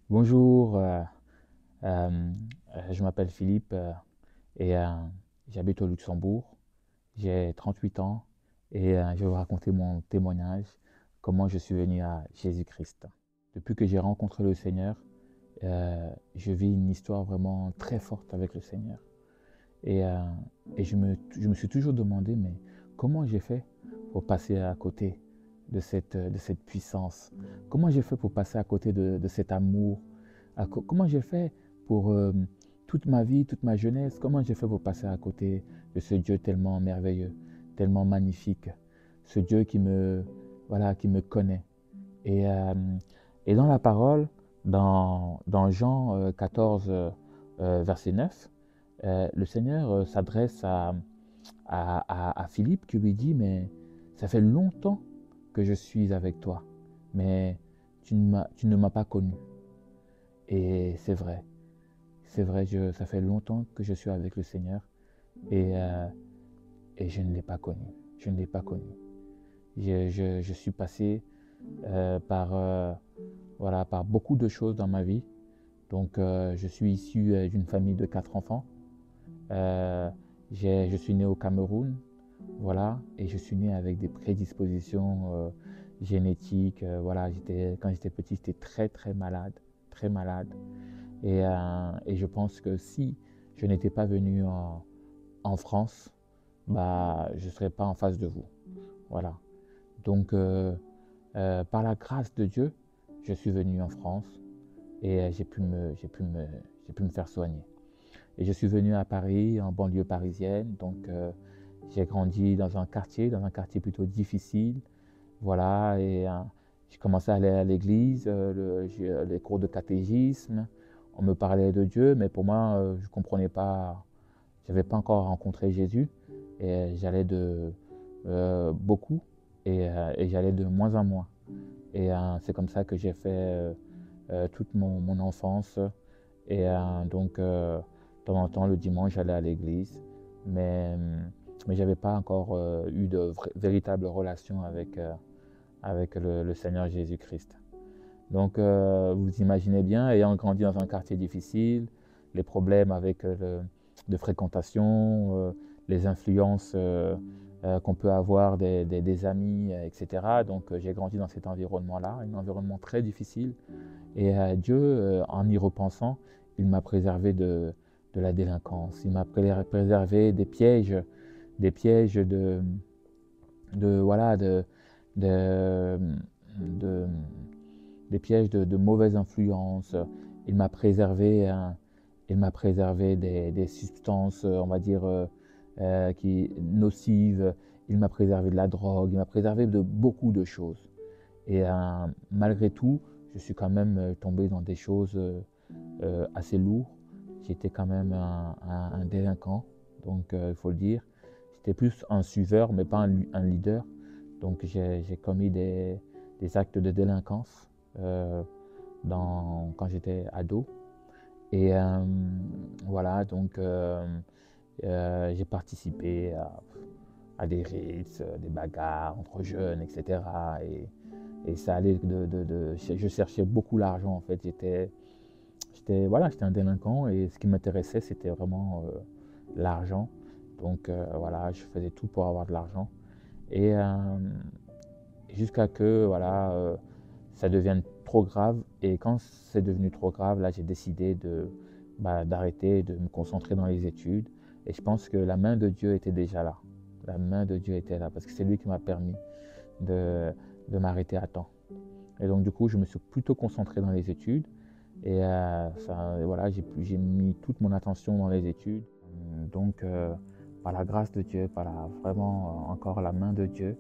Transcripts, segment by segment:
Bonjour, je m'appelle Philippe et j'habite au Luxembourg. J'ai 38 ans et je vais vous raconter mon témoignage, comment je suis venu à Jésus-Christ. Depuis que j'ai rencontré le Seigneur, je vis une histoire vraiment très forte avec le Seigneur. Et, euh, et je me suis toujours demandé, mais comment j'ai fait pour passer à côté de cette puissance? Comment j'ai fait pour passer à côté de cet amour? Comment j'ai fait pour toute ma vie, toute ma jeunesse, comment j'ai fait pour passer à côté de ce Dieu tellement merveilleux, tellement magnifique, ce Dieu voilà, qui me connaît. Et, euh, et dans la parole, dans Jean 14, verset 9, le Seigneur s'adresse à Philippe qui lui dit, mais ça fait longtemps que je suis avec toi, mais tu ne m'as pas connu. Et c'est vrai, ça fait longtemps que je suis avec le Seigneur et, euh, et je ne l'ai pas connu. Je ne l'ai pas connu. Je suis passé voilà, par beaucoup de choses dans ma vie. Donc, je suis issu d'une famille de 4 enfants. Euh, je suis né au Cameroun, voilà, et je suis né avec des prédispositions génétiques. Voilà, quand j'étais petit, j'étais très très malade, très malade. Et je pense que si je n'étais pas venu en France, bah, je ne serais pas en face de vous. Voilà. Donc, par la grâce de Dieu, je suis venu en France et j'ai pu me faire soigner. Et je suis venu à Paris, en banlieue parisienne. Donc, j'ai grandi dans un quartier plutôt difficile. Voilà. Et j'ai commencé à aller à l'église, les cours de catéchisme. On me parlait de Dieu, mais pour moi, je ne comprenais pas. Je n'avais pas encore rencontré Jésus. Et j'allais de beaucoup et j'allais de moins en moins. Et c'est comme ça que j'ai fait toute mon enfance. Et donc, de temps en temps, le dimanche, j'allais à l'église. Mais je n'avais pas encore eu de véritable relation avec le Seigneur Jésus-Christ. Donc, vous imaginez bien, ayant grandi dans un quartier difficile, les problèmes de fréquentation, les influences qu'on peut avoir des amis, etc. Donc, j'ai grandi dans cet environnement-là, un environnement très difficile. Et Dieu, en y repensant, il m'a préservé de la délinquance. Il m'a préservé des pièges voilà, de, de, des pièges de mauvaises influences. Il m'a préservé, des substances, on va dire, nocives. Il m'a préservé de la drogue. Il m'a préservé de beaucoup de choses. Et malgré tout, je suis quand même tombé dans des choses assez lourdes. J'étais quand même un délinquant, donc il faut le dire. J'étais plus un suiveur, mais pas un leader. Donc j'ai commis des actes de délinquance quand j'étais ado. Et voilà, donc j'ai participé à des rites, des bagarres entre jeunes, etc. Et ça allait je cherchais beaucoup l'argent en fait. Voilà, j'étais un délinquant et ce qui m'intéressait c'était vraiment l'argent. Donc voilà, je faisais tout pour avoir de l'argent. Et jusqu'à que voilà, ça devienne trop grave. Et quand c'est devenu trop grave, là j'ai décidé d'arrêter, de me concentrer dans les études. Et je pense que la main de Dieu était déjà là. La main de Dieu était là parce que c'est lui qui m'a permis de m'arrêter à temps. Et donc du coup, je me suis plutôt concentré dans les études. Et voilà, j'ai mis toute mon attention dans les études. Donc, par la grâce de Dieu, vraiment encore la main de Dieu,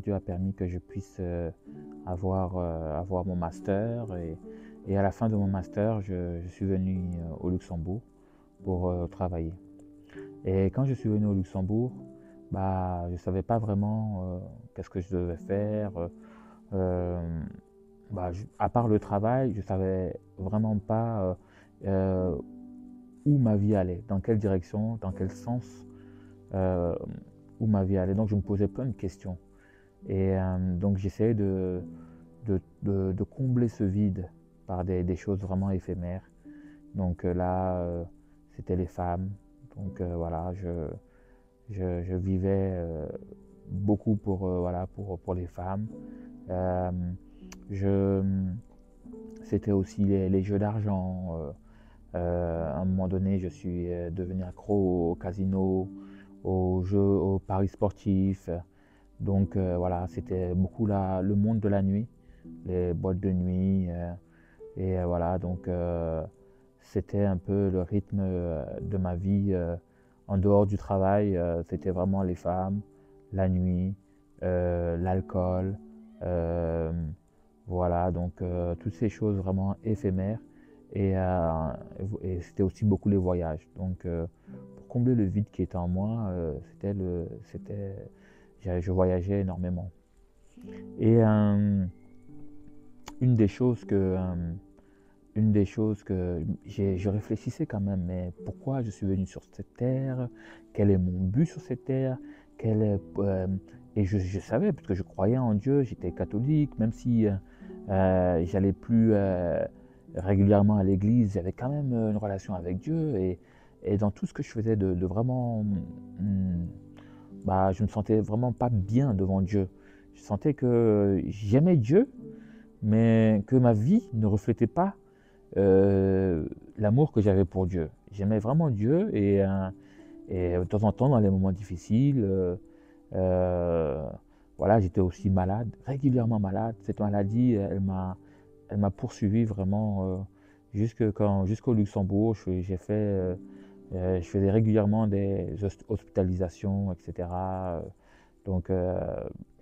Dieu a permis que je puisse avoir mon master. Et à la fin de mon master, je suis venu au Luxembourg pour travailler. Et quand je suis venu au Luxembourg, bah, je ne savais pas vraiment qu'est-ce que je devais faire. Bah, à part le travail, je ne savais vraiment pas où ma vie allait, dans quelle direction, dans quel sens, où ma vie allait. Donc je me posais plein de questions. Et donc j'essayais de combler ce vide par des choses vraiment éphémères. Donc là, c'était les femmes. Donc voilà, je vivais beaucoup voilà, pour les femmes. Euh, je, C'était aussi les jeux d'argent. À un moment donné, je suis devenu accro au casino, aux jeux, aux paris sportifs. Donc voilà, c'était beaucoup le monde de la nuit, les boîtes de nuit. Voilà, donc c'était un peu le rythme de ma vie en dehors du travail. C'était vraiment les femmes, la nuit, l'alcool. euh, voilà, donc toutes ces choses vraiment éphémères. Et c'était aussi beaucoup les voyages. Donc pour combler le vide qui était en moi, je voyageais énormément. Et une des choses que, euh, je réfléchissais quand même, mais pourquoi je suis venu sur cette terre? Quel est mon but sur cette terre? Quel est, et je savais, parce que je croyais en Dieu, j'étais catholique, même si j'allais plus régulièrement à l'église, j'avais quand même une relation avec Dieu. Et dans tout ce que je faisais de vraiment, je me sentais vraiment pas bien devant Dieu. Je sentais que j'aimais Dieu, mais que ma vie ne reflétait pas l'amour que j'avais pour Dieu. J'aimais vraiment Dieu et de temps en temps, dans les moments difficiles, voilà, j'étais aussi malade, régulièrement malade. Cette maladie, elle m'a poursuivi vraiment jusqu'au Luxembourg. Je faisais régulièrement des hospitalisations, etc. Donc,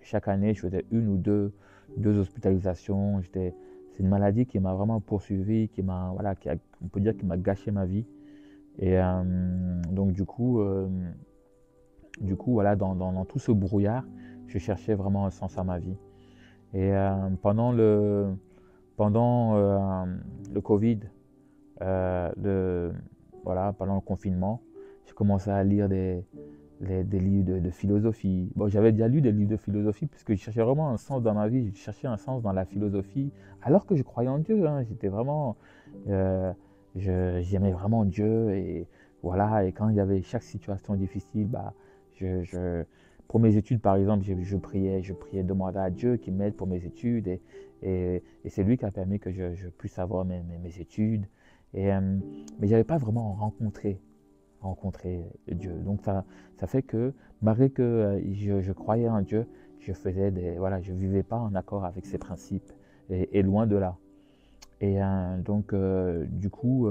chaque année, je faisais une ou deux hospitalisations. C'est une maladie qui m'a vraiment poursuivi, voilà, on peut dire qui m'a gâché ma vie. Et donc, voilà, dans tout ce brouillard, je cherchais vraiment un sens à ma vie. Et pendant le Covid, voilà, pendant le confinement, j'ai commencé à lire des livres de philosophie. Bon, j'avais déjà lu des livres de philosophie puisque je cherchais vraiment un sens dans ma vie, je cherchais un sens dans la philosophie, alors que je croyais en Dieu. Hein. J'étais vraiment, j'aimais vraiment Dieu et voilà. Et quand il y avait chaque situation difficile, pour mes études par exemple, je priais, demandais à Dieu qu'il m'aide pour mes études et c'est lui qui a permis que je puisse avoir mes études. Mais j'avais pas vraiment rencontrer Dieu. Donc ça fait que malgré que je croyais en Dieu, je vivais pas en accord avec ses principes et loin de là. Et donc du coup,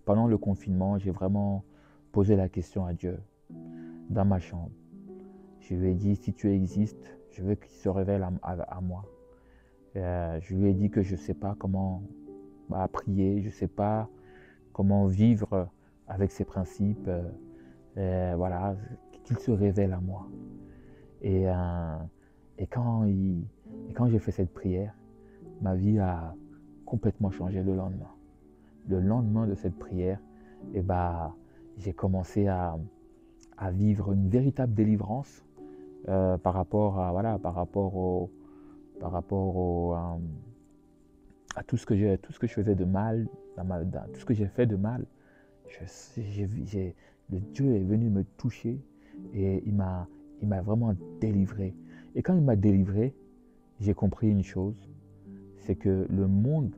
pendant le confinement, j'ai vraiment posé la question à Dieu dans ma chambre. Je lui ai dit, si tu existes, je veux qu'il se révèle à moi. Je lui ai dit que je ne sais pas comment prier, je ne sais pas comment vivre avec ses principes. Voilà, qu'il se révèle à moi. Et, euh, et quand j'ai fait cette prière, ma vie a complètement changé le lendemain. Le lendemain de cette prière, j'ai commencé à vivre une véritable délivrance par rapport à tout ce que je faisais de mal, tout ce que j'ai fait de mal. Le Dieu est venu me toucher et il m'a vraiment délivré. Et quand il m'a délivré, j'ai compris une chose, c'est que le monde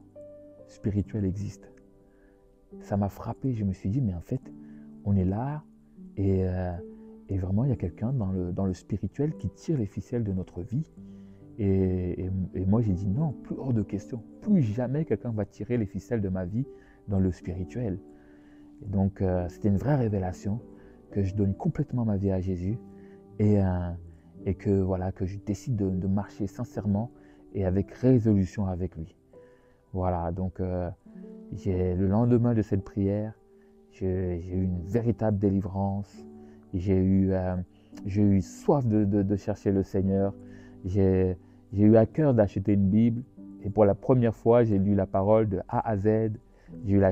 spirituel existe. Ça m'a frappé, je me suis dit, mais en fait, on est là et vraiment, il y a quelqu'un dans le spirituel qui tire les ficelles de notre vie. Et moi, j'ai dit non, plus hors de question. Plus jamais quelqu'un va tirer les ficelles de ma vie dans le spirituel. Et donc, c'était une vraie révélation que je donne complètement ma vie à Jésus et que je décide de marcher sincèrement et avec résolution avec lui. Voilà, donc le lendemain de cette prière, j'ai eu une véritable délivrance. J'ai eu soif de chercher le Seigneur. J'ai eu à cœur d'acheter une Bible. Et pour la première fois, j'ai lu la parole de A à Z. J'ai eu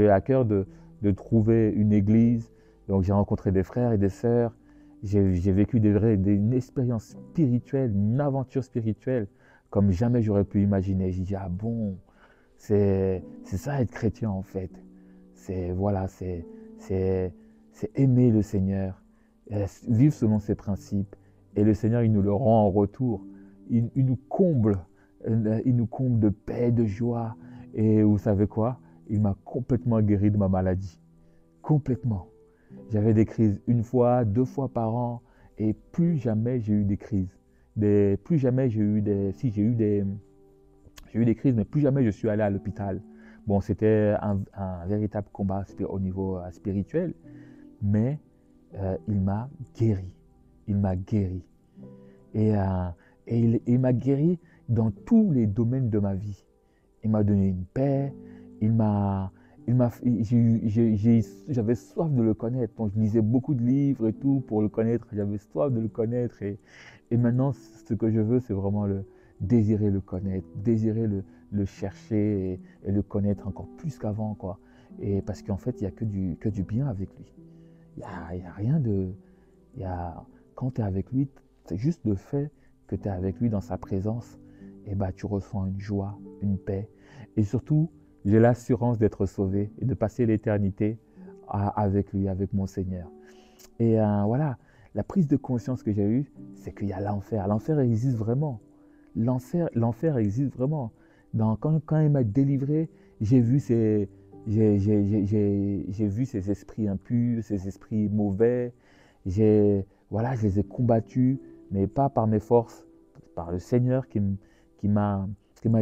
à cœur de trouver une église. Donc j'ai rencontré des frères et des sœurs. J'ai vécu une expérience spirituelle, une aventure spirituelle, comme jamais j'aurais pu imaginer. J'ai dit, ah bon, c'est ça être chrétien en fait. C'est voilà, c'est aimer le Seigneur, vivre selon ses principes. Et le Seigneur, il nous le rend en retour. Il nous comble de paix, de joie. Et vous savez quoi? Il m'a complètement guéri de ma maladie. Complètement. J'avais des crises une fois, 2 fois par an, et plus jamais j'ai eu des crises. Plus jamais j'ai eu des... Si, j'ai eu des crises, mais plus jamais je suis allé à l'hôpital. Bon, c'était un véritable combat au niveau spirituel, mais il m'a guéri. Il m'a guéri. Et, il m'a guéri dans tous les domaines de ma vie. Il m'a donné une paix, j'avais soif de le connaître. Donc, je lisais beaucoup de livres et tout pour le connaître. J'avais soif de le connaître. Et maintenant, ce que je veux, c'est vraiment désirer le connaître, désirer le chercher et le connaître encore plus qu'avant, quoi. Et parce qu'en fait, il n'y a que du bien avec lui. Il y a rien de... Quand tu es avec lui, c'est juste le fait que tu es avec lui dans sa présence, et bah, tu ressens une joie, une paix. Et surtout, j'ai l'assurance d'être sauvé et de passer l'éternité avec lui, avec mon Seigneur. Et voilà, la prise de conscience que j'ai eue, c'est qu'il y a l'enfer. L'enfer existe vraiment. L'enfer existe vraiment. Quand il m'a délivré, j'ai vu ces esprits impurs, ces esprits mauvais. Voilà, je les ai combattus, mais pas par mes forces, par le Seigneur qui m'a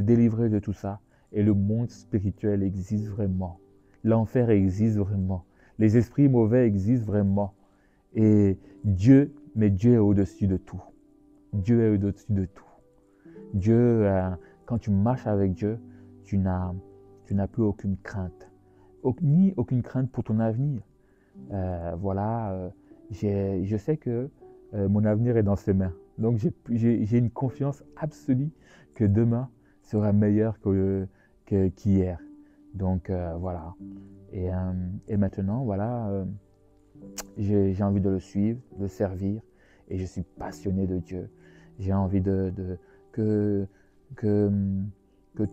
délivré de tout ça. Et le monde spirituel existe vraiment. L'enfer existe vraiment. Les esprits mauvais existent vraiment. Et Dieu est au-dessus de tout. Dieu est au-dessus de tout. Dieu, quand tu marches avec Dieu, tu n'as plus aucune crainte. Ni aucune crainte pour ton avenir. Voilà, je sais que mon avenir est dans ses mains. Donc j'ai une confiance absolue que demain sera meilleur qu'hier. Donc voilà. Et maintenant, voilà, j'ai envie de le suivre, de le servir. Et je suis passionné de Dieu. J'ai envie que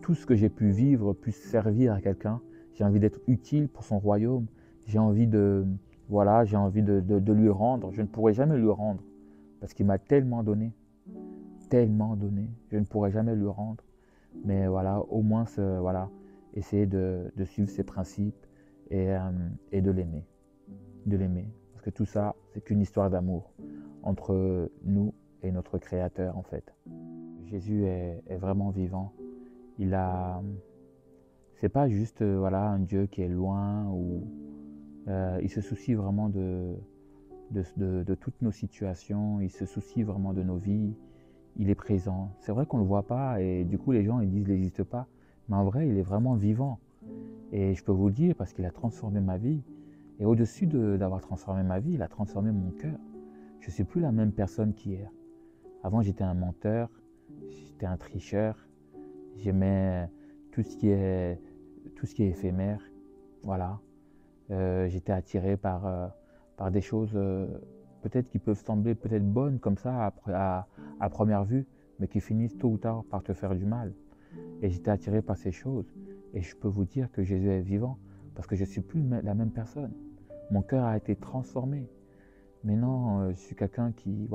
tout ce que j'ai pu vivre puisse servir à quelqu'un. J'ai envie d'être utile pour son royaume. J'ai envie voilà, j'ai envie de lui rendre. Je ne pourrai jamais lui rendre parce qu'il m'a tellement donné. Tellement donné. Je ne pourrai jamais lui rendre. Mais voilà, au moins, voilà, essayer de suivre ses principes et de l'aimer. De l'aimer. Parce que tout ça, c'est qu'une histoire d'amour entre nous et notre Créateur, en fait. Jésus est vraiment vivant. C'est pas juste voilà, un Dieu qui est loin ou il se soucie vraiment de toutes nos situations, il se soucie vraiment de nos vies, il est présent. C'est vrai qu'on ne le voit pas et du coup les gens ils disent qu'il n'existe pas, mais en vrai il est vraiment vivant. Et je peux vous le dire parce qu'il a transformé ma vie. Et au-dessus d'avoir transformé ma vie, il a transformé mon cœur. Je ne suis plus la même personne qu'hier. Avant j'étais un menteur, j'étais un tricheur, j'aimais tout ce qui est éphémère. Voilà. J'étais attiré par des choses peut-être qui peuvent sembler peut-être bonnes comme ça à première vue, mais qui finissent tôt ou tard par te faire du mal. Et j'étais attiré par ces choses. Et je peux vous dire que Jésus est vivant parce que je ne suis plus la même personne. Mon cœur a été transformé. Maintenant, je suis quelqu'un qui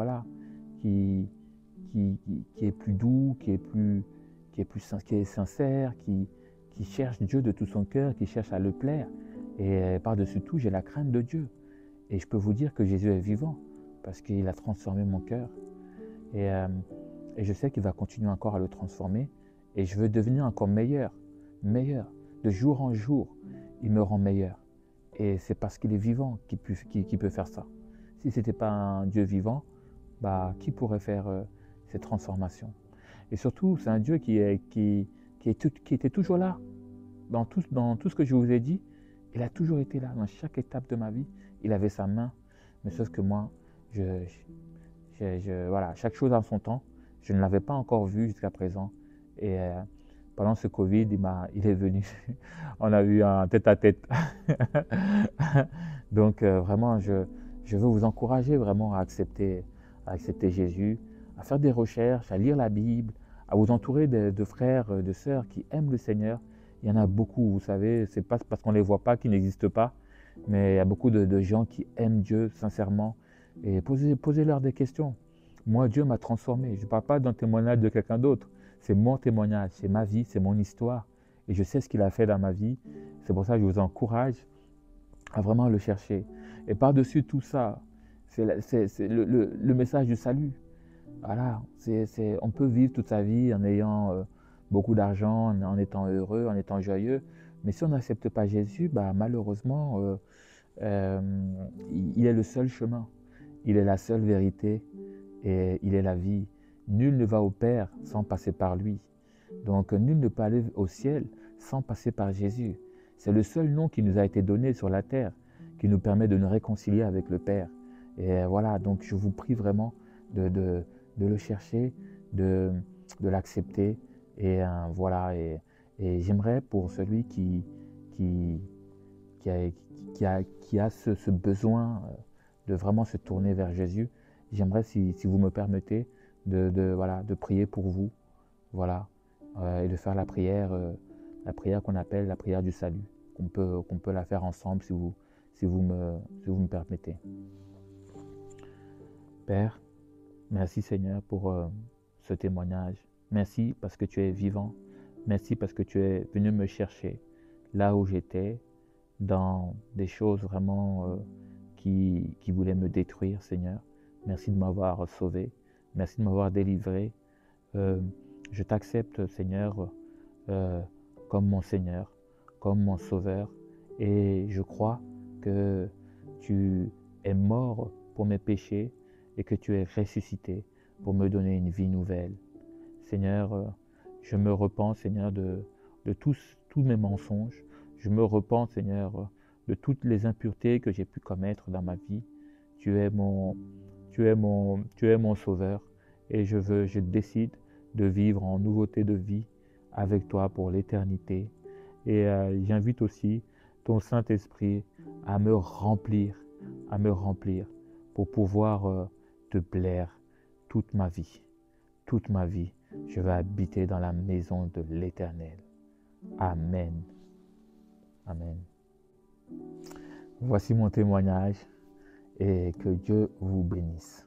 est plus doux, qui est sincère, qui cherche Dieu de tout son cœur, qui cherche à le plaire. Et par-dessus tout, j'ai la crainte de Dieu. Et je peux vous dire que Jésus est vivant parce qu'il a transformé mon cœur. Et je sais qu'il va continuer encore à le transformer. Et je veux devenir encore meilleur. De jour en jour, il me rend meilleur. Et c'est parce qu'il est vivant qu'il peut faire ça. Si ce n'était pas un Dieu vivant, qui pourrait faire cette transformation? Et surtout, c'est un Dieu qui était toujours là. Dans tout ce que je vous ai dit, il a toujours été là. Dans chaque étape de ma vie, il avait sa main. Mais sauf que moi, voilà, chaque chose a son temps. Je ne l'avais pas encore vu jusqu'à présent. Et pendant ce Covid, il est venu. On a eu un tête-à-tête. Donc vraiment, je je veux vous encourager vraiment à accepter Jésus, à faire des recherches, à lire la Bible, à vous entourer de frères, de sœurs qui aiment le Seigneur. Il y en a beaucoup, vous savez, c'est pas parce qu'on ne les voit pas qu'ils n'existent pas, mais il y a beaucoup de gens qui aiment Dieu sincèrement. Et posez-leur des questions. Moi, Dieu m'a transformé. Je ne parle pas d'un témoignage de quelqu'un d'autre. C'est mon témoignage, c'est ma vie, c'est mon histoire. Et je sais ce qu'il a fait dans ma vie. C'est pour ça que je vous encourage à vraiment le chercher. Et par-dessus tout ça, c'est le message du salut. Voilà, on peut vivre toute sa vie en ayant beaucoup d'argent, en étant heureux, en étant joyeux. Mais si on n'accepte pas Jésus, bah, malheureusement, il est le seul chemin. Il est la seule vérité et il est la vie. Nul ne va au Père sans passer par lui. Donc, nul ne peut aller au ciel sans passer par Jésus. C'est le seul nom qui nous a été donné sur la terre, qui nous permet de nous réconcilier avec le Père. Et voilà, donc je vous prie vraiment de le chercher, de l'accepter. Et voilà, et j'aimerais pour celui qui a ce besoin de vraiment se tourner vers Jésus, j'aimerais, si vous me permettez, de prier pour vous, voilà, et de faire la prière qu'on appelle la prière du salut, qu'on peut la faire ensemble si vous me permettez. Père, merci Seigneur pour ce témoignage. Merci parce que tu es vivant. Merci parce que tu es venu me chercher là où j'étais, dans des choses vraiment qui voulaient me détruire, Seigneur. Merci de m'avoir sauvé. Merci de m'avoir délivré. Je t'accepte, Seigneur, comme mon Seigneur, comme mon Sauveur. Et je crois que tu es mort pour mes péchés et que tu es ressuscité pour me donner une vie nouvelle. Seigneur, je me repens, Seigneur, de tous mes mensonges. Je me repens, Seigneur, de toutes les impuretés que j'ai pu commettre dans ma vie. Tu es mon Sauveur et je décide de vivre en nouveauté de vie avec toi pour l'éternité. Et j'invite aussi ton Saint-Esprit à me remplir pour pouvoir te plaire toute ma vie. Toute ma vie, je vais habiter dans la maison de l'Éternel. Amen. Amen. Voici mon témoignage et que Dieu vous bénisse.